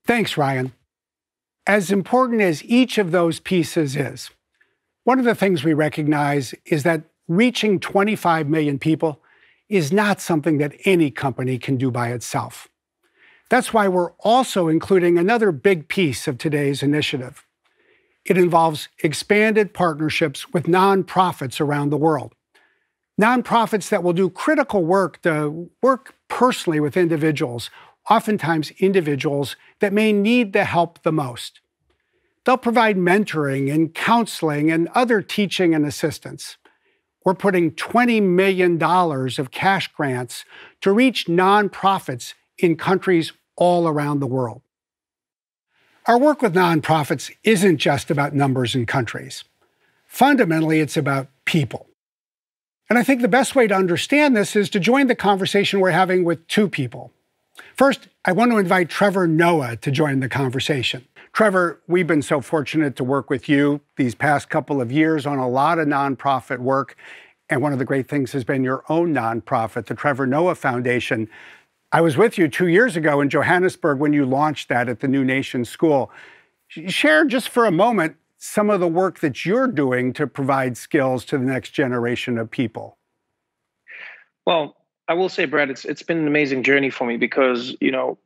Thanks, Ryan. As important as each of those pieces is, one of the things we recognize is that reaching 25 million people is not something that any company can do by itself. That's why we're also including another big piece of today's initiative. It involves expanded partnerships with nonprofits around the world. Nonprofits that will do critical work to work personally with individuals, oftentimes individuals that may need the help the most. They'll provide mentoring and counseling and other teaching and assistance. We're putting $20 million of cash grants to reach nonprofits in countries all around the world. Our work with nonprofits isn't just about numbers and countries. Fundamentally, it's about people. And I think the best way to understand this is to join the conversation we're having with two people. First, I want to invite Trevor Noah to join the conversation. Trevor, we've been so fortunate to work with you these past couple of years on a lot of nonprofit work. And one of the great things has been your own nonprofit, the Trevor Noah Foundation. I was with you 2 years ago in Johannesburg when you launched that at the New Nation School. Share just for a moment some of the work that you're doing to provide skills to the next generation of people. Well, I will say, Brad, it's been an amazing journey for me because,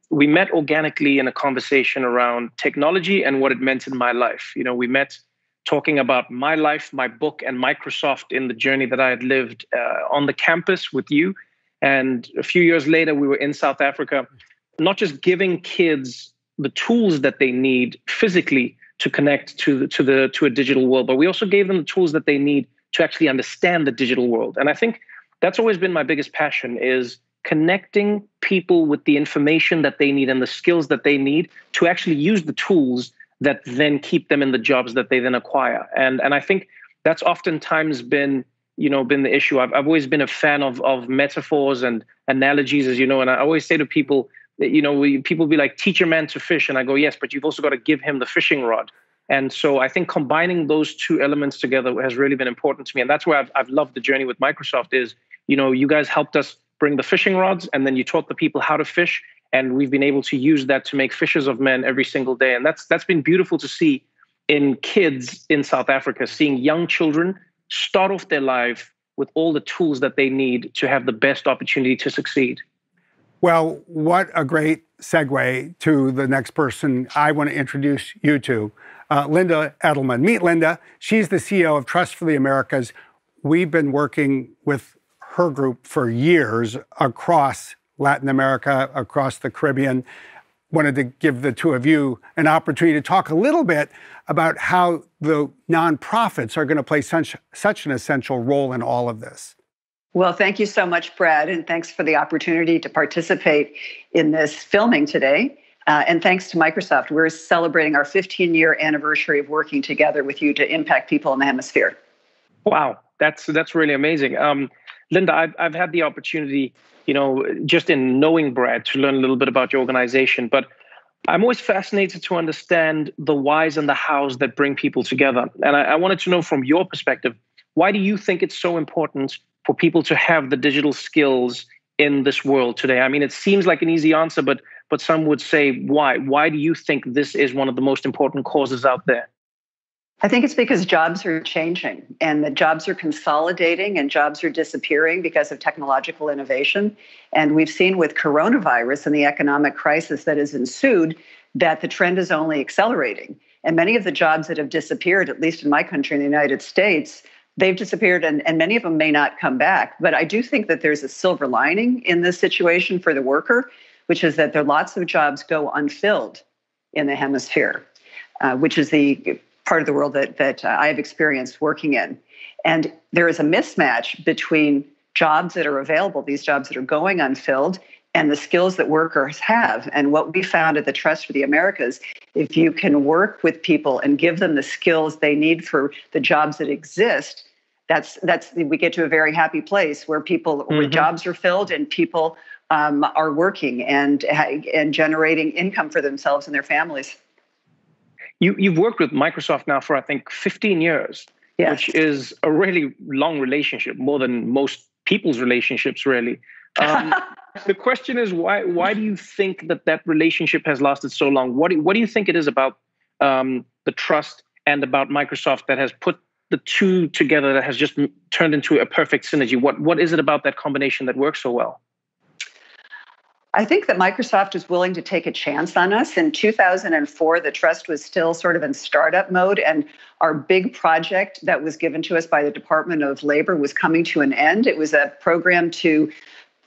we met organically in a conversation around technology and what it meant in my life. We met talking about my life, my book, and Microsoft in the journey that I had lived on the campus with you. And a few years later, we were in South Africa, not just giving kids the tools that they need physically to connect to a digital world, but we also gave them the tools that they need to actually understand the digital world. And I think that's always been my biggest passion, is connecting people with the information that they need and the skills that they need to actually use the tools that then keep them in the jobs that they then acquire. And I think that's oftentimes been the issue. I've always been a fan of metaphors and analogies, as you know, and I always say to people that, people be like, teach a man to fish. And I go, yes, but you've also got to give him the fishing rod. And so I think combining those two elements together has really been important to me. And that's where I've loved the journey with Microsoft is, you guys helped us bring the fishing rods, and then you taught the people how to fish. And we've been able to use that to make fishers of men every single day. And that's been beautiful to see in kids in South Africa, seeing young children start off their life with all the tools that they need to have the best opportunity to succeed. Well, what a great segue to the next person I want to introduce you to, Linda Edelman. Meet Linda. She's the CEO of Trust for the Americas. We've been working with her group for years across Latin America, across the Caribbean. Wanted to give the two of you an opportunity to talk a little bit about how the nonprofits are going to play such an essential role in all of this. Well, thank you so much, Brad, and thanks for the opportunity to participate in this filming today. And thanks to Microsoft, we're celebrating our 15-year anniversary of working together with you to impact people in the hemisphere. Wow, that's really amazing. Linda, I've had the opportunity, just in knowing Brad, to learn a little bit about your organization, but I'm always fascinated to understand the whys and the hows that bring people together. And I wanted to know from your perspective, why do you think it's so important for people to have the digital skills in this world today? I mean, it seems like an easy answer, but some would say, why? Why do you think this is one of the most important causes out there? I think it's because jobs are changing and the jobs are consolidating and jobs are disappearing because of technological innovation. And we've seen with coronavirus and the economic crisis that has ensued that the trend is only accelerating. And many of the jobs that have disappeared, at least in my country, in the United States, they've disappeared and many of them may not come back. But I do think that there's a silver lining in this situation for the worker, which is that there are lots of jobs go unfilled in the hemisphere, which is the part of the world that I have experienced working in. And there is a mismatch between jobs that are available, these jobs that are going unfilled, and the skills that workers have. And what we found at the Trust for the Americas, if you can work with people and give them the skills they need for the jobs that exist, that's we get to a very happy place where where jobs are filled and people are working and generating income for themselves and their families. You've worked with Microsoft now for, I think, 15 years, yes, which is a really long relationship, more than most people's relationships, really. The question is, why do you think that relationship has lasted so long? What do you think it is about the trust and about Microsoft that has put the two together, that has just turned into a perfect synergy? What is it about that combination that works so well? I think that Microsoft is willing to take a chance on us. In 2004, the trust was still sort of in startup mode, and our big project that was given to us by the Department of Labor was coming to an end. It was a program to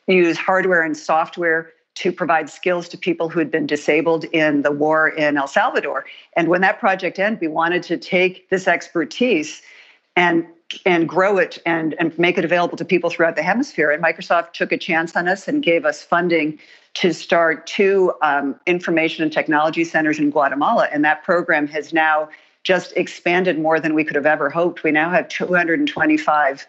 use hardware and software to provide skills to people who had been disabled in the war in El Salvador. And when that project ended, we wanted to take this expertise and grow it and make it available to people throughout the hemisphere. And Microsoft took a chance on us and gave us funding to start 2 information and technology centers in Guatemala. And that program has now just expanded more than we could have ever hoped. We now have 225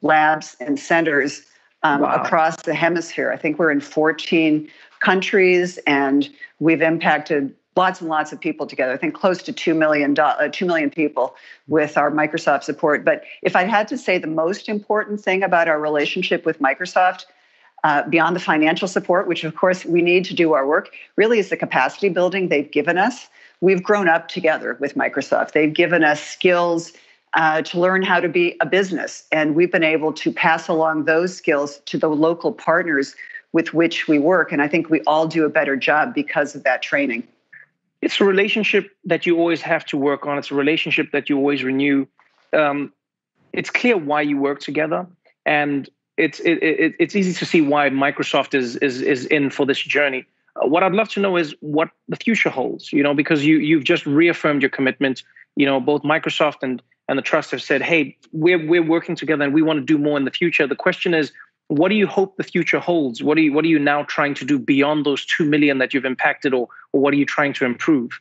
labs and centers across the hemisphere. I think we're in 14 countries, and we've impacted lots and lots of people together. I think close to 2 million people with our Microsoft support. But if I had to say the most important thing about our relationship with Microsoft, beyond the financial support, which of course we need to do our work, really is the capacity building they've given us. We've grown up together with Microsoft. They've given us skills to learn how to be a business, and we've been able to pass along those skills to the local partners with which we work. And I think we all do a better job because of that training. It's a relationship that you always have to work on. It's a relationship that you always renew. It's clear why you work together, and it's easy to see why Microsoft is in for this journey. What I'd love to know is what the future holds. Because you've just reaffirmed your commitment. Both Microsoft and the trust have said, "Hey, we're working together, and we want to do more in the future." The question is, what do you hope the future holds? What are you now trying to do beyond those 2 million that you've impacted, or what are you trying to improve?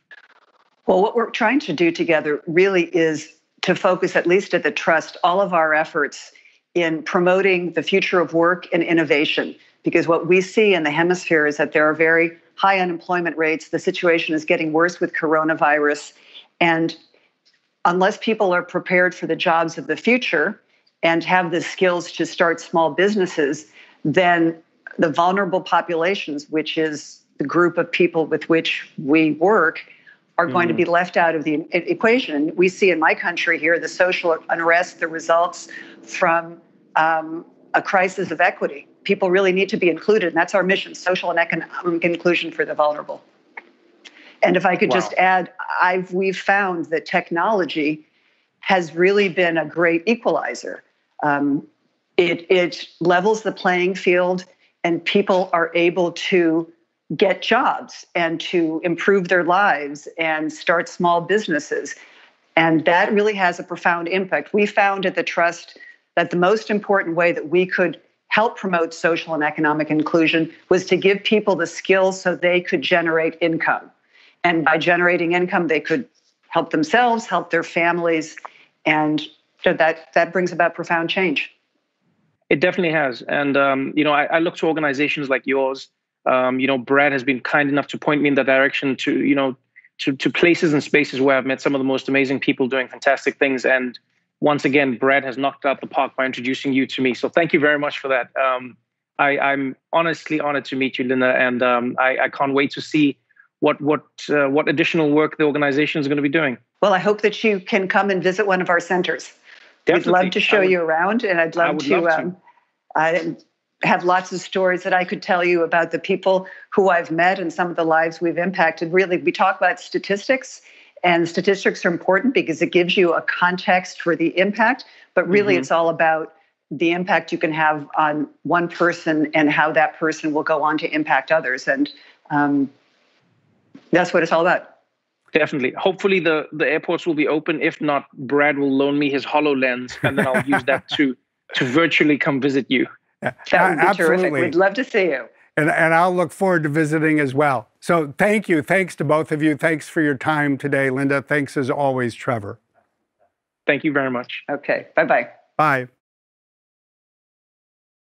Well, what we're trying to do together really is to focus, at least at the trust, all of our efforts in promoting the future of work and innovation. Because what we see in the hemisphere is that there are very high unemployment rates. The situation is getting worse with coronavirus. And unless people are prepared for the jobs of the future and have the skills to start small businesses, then the vulnerable populations, which is the group of people with which we work, are going to be left out of the equation. We see in my country here the social unrest, the results from a crisis of equity. People really need to be included, and that's our mission: social and economic inclusion for the vulnerable. And if I could just add, we've found that technology has really been a great equalizer. It levels the playing field, and people are able to get jobs and to improve their lives and start small businesses. And that really has a profound impact. We found at the Trust that the most important way that we could help promote social and economic inclusion was to give people the skills so they could generate income. And by generating income, they could help themselves, help their families, and that brings about profound change. It definitely has. And, I look to organizations like yours. Brad has been kind enough to point me in that direction to places and spaces where I've met some of the most amazing people doing fantastic things. And once again, Brad has knocked out the park by introducing you to me. So thank you very much for that. I'm honestly honored to meet you, Linda. And I can't wait to see what additional work the organization is going to be doing. Well, I hope that you can come and visit one of our centers. Definitely. We'd love to show you around, and I'd love to. I have lots of stories that I could tell you about the people who I've met and some of the lives we've impacted. Really, we talk about statistics, and statistics are important because it gives you a context for the impact, but really it's all about the impact you can have on one person and how that person will go on to impact others. And that's what it's all about. Definitely. Hopefully the airports will be open. If not, Brad will loan me his HoloLens, and then I'll use that to virtually come visit you. That would be terrific. We'd love to see you. And I'll look forward to visiting as well. So thank you. Thanks to both of you. Thanks for your time today, Linda. Thanks as always, Trevor. Thank you very much. Okay. Bye-bye. Bye.